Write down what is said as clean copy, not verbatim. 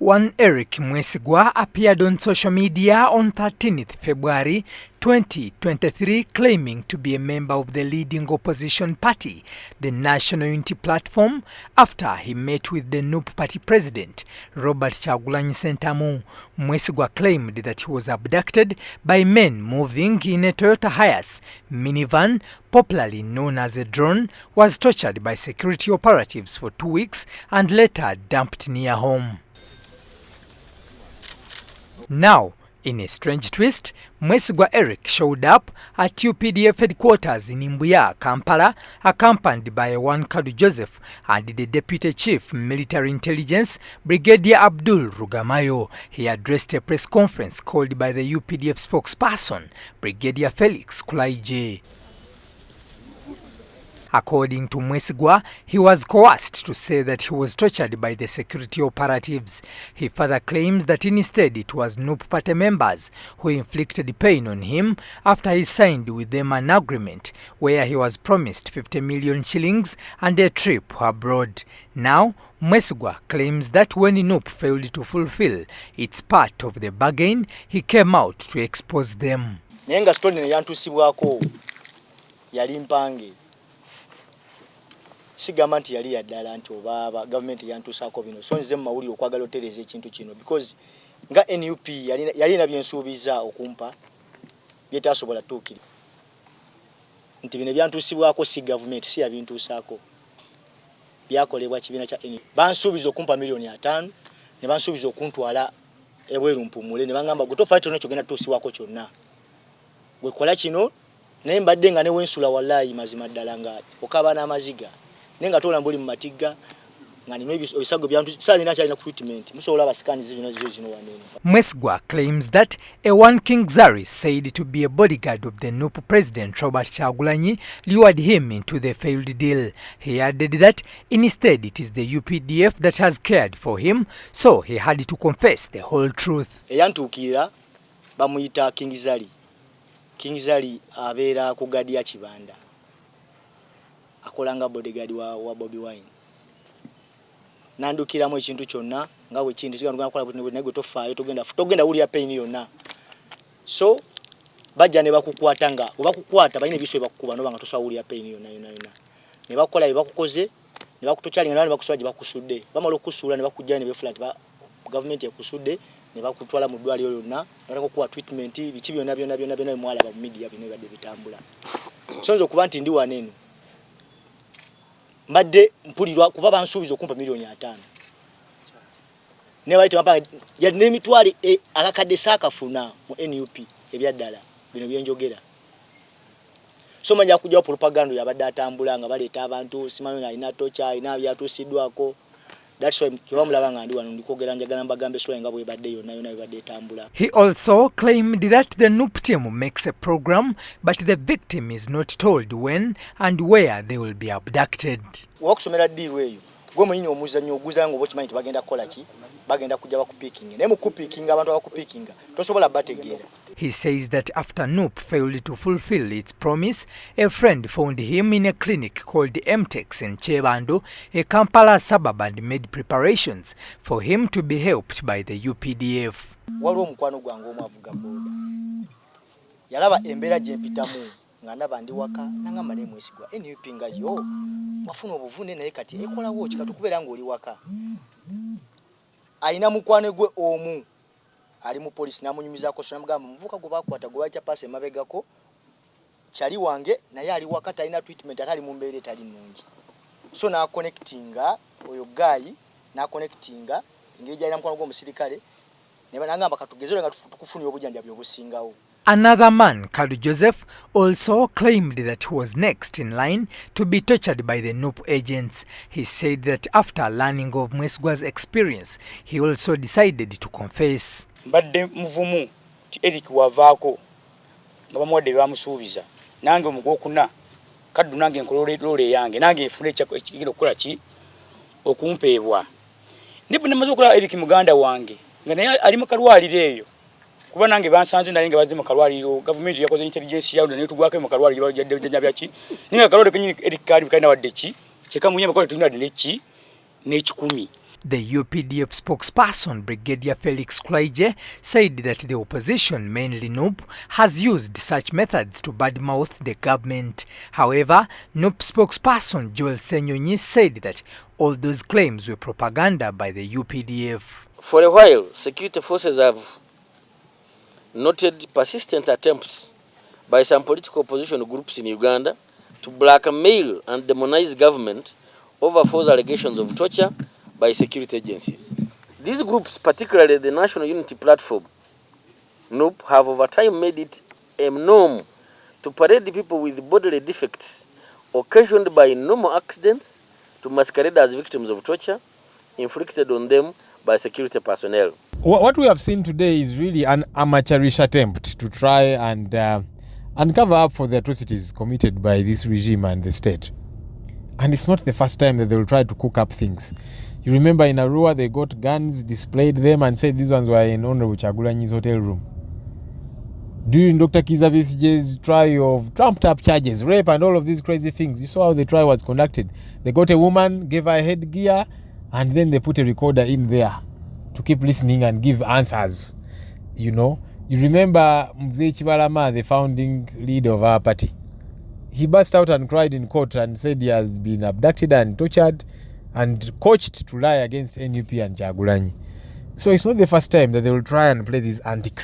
One Eric Mwesigwa appeared on social media on 13th February 2023 claiming to be a member of the leading opposition party, the National Unity Platform, after he met with the NUP party president, Robert Kyagulanyi Ssentamu. Mwesigwa claimed that he was abducted by men moving in a Toyota Hiace minivan, popularly known as a drone, was tortured by security operatives for 2 weeks and later dumped near home. Now, in a strange twist, Mwesigwa Eric showed up at UPDF headquarters in Mbuya, Kampala, accompanied by one Kadu Joseph and the Deputy Chief Military Intelligence, Brigadier Abdul Rugamayo. He addressed a press conference called by the UPDF spokesperson, Brigadier Felix Kulaije. According to Mwesigwa, he was coerced to say that he was tortured by the security operatives. He further claims that instead it was NUP party members who inflicted pain on him after he signed with them an agreement where he was promised 50 million shillings and a trip abroad. Now, Mwesigwa claims that when NUP failed to fulfill its part of the bargain, he came out to expose them. Nenga stone ne yantusibwako yali mpange. Si government yali yaddala nti obaba government yantusako bino so nze mawuli okwagala otereza ekintu kino because nga NUP yali na byensuubiza okumpa byetasobola tukiri nti bino byantusibwako si government si yabintusako byakolebwa kibiina kya NUP bansuubiza okumpa milioni 5 ne bansuubiza okuntwala ebweru mpumule ne bangamba gotofaito nakyo genda tusiwako kyonna gwe kola kino naye mbadde nga ne wensula wallahi mazima ddala nga okaba n'amaziga nenga tola mbuli mu matiga ngani no ebisago byantu sazi nacha ina treatment musobola basikani zino wanene. Mwesigwa claims that a one King Zari said to be a bodyguard of the NUP president Robert Kyagulanyi lured him into the failed deal. He added that instead it is the UPDF that has cared for him, so he had to confess the whole truth. Eyantukira bamuyita King Zari. King Zari abeera ku gadi ya kibanda. Akolanga bodyguard wa Bobby Wine. Nandukiramu ekintu kyonna nga we kindi sigana kola butine nego tofaayo togenda uli ya pain yonna. So bajja ne bakukwatanga obakukwata balina biswe bakukuba no banga tosawa uli ya pain yonna. Ne bakola bakukoze ne bakutochalinga ne bakuswaje bakusudde. Bamalo kusula ne bakujja ne beflat ba government yakusudde ne bakutwala mu ddwaliro lyonna natako kuwa treatment bichi byonna mwala ba media bino badde bitambula. Sonzo kuba nti ndi wanene. Mbadde mpulirwa kuba bansuubiza okumpa milioni 5 ne baite mpa ya nemitwali akakadde sakafuna mu NUP ebyaddala bino byenjogera so manja kujja propaganda yabadde atambula nga baleeta abantu simanyo alina tocha ina byatusiddwako. That's why yobamulabanga ndi wano ndikogera njagala mbagambe story nga bwe badde yonna ebadde etambula. He also claimed that the NUP team makes a program but the victim is not told when and where they will be abducted. Wakusomera deal eyo gwe mwenye omuzanyo oguzango bokimanyi ti bagenda kola ki bagenda kujja bakupicking ne mu kupicking abantu abakupicking tosobola bategeera. He says that after NUP failed to fulfill its promise, a friend found him in a clinic called MTEX in Chebando, a Kampala suburb, and made preparations for him to be helped by the UPDF. Waliwo mukwano gwange omwavuga boda. Yalaba embeera gye mpitamu nga ndaba ndi waka nangamba ne Mwesigwa NUP nga yo wafuna obuvune naye kati ekolawo kikatu kubeera ng'oli waka. Ayina mukwano gwe omu ali mu police namunyumizako so namugamba muvuka go bakwata go bacha pass emabegako chali wange naye ali wakati alina treatment atali mu mbeere tali nungi so na connectinga oyo guy na connectinga ngeja ina mukwano gwo musirikale ne banangamba katugezero nga tukufuni obujanja byobusingawo. Another man, Kadu Joseph, also claimed that he was next in line to be tortured by the NUP agents. He said that after learning of Mwesigwa's experience, he also decided to confess. Mbadde muvumu ti Eric wavaako nga bamwadde bamusuubiza nange omugokuna Kadu nange nkolole yange nange nfune ekigiro okukola ki okumpeebwa nipo nemaze okukola Eric muganda wange nga naye ali mu kalwaliro eyo kuba nange bansanze naye nga bazze mu kalwaliro government yakoze intelligence yawo ne tugwako mu kalwaliro yadde byaki ninga kalwaliro kenyini Eric kali bikaina wadde ki kyeka munye bakola tunadde neki n'ekikumi. The UPDF spokesperson, Brigadier Felix Kwaije, said that the opposition, mainly NUP, has used such methods to badmouth the government. However, NUP spokesperson Joel Senyonyi said that all those claims were propaganda by the UPDF. For a while, security forces have noted persistent attempts by some political opposition groups in Uganda to blackmail and demonize government over false allegations of torture by security agencies. These groups, particularly the National Unity Platform, NUP, have over time made it a norm to parade people with bodily defects occasioned by normal accidents to masquerade as victims of torture inflicted on them by security personnel. What we have seen today is really an amateurish attempt to try and cover up for the atrocities committed by this regime and the state. And it's not the first time that they will try to cook up things. You remember in Arua, they got guns, displayed them, and said these ones were in Honorable Chagulanyi's hotel room. During Dr. Kizza Besiege's trial of trumped-up charges, rape and all of these crazy things, you saw how the trial was conducted. They got a woman, gave her headgear, and then they put a recorder in there to keep listening and give answers. You know, you remember Mzee Chibalama, the founding leader of our party. He burst out and cried in court and said he has been abducted and tortured and coached to lie against NUP and Chagulanyi. So it's not the first time that they will try and play these antics.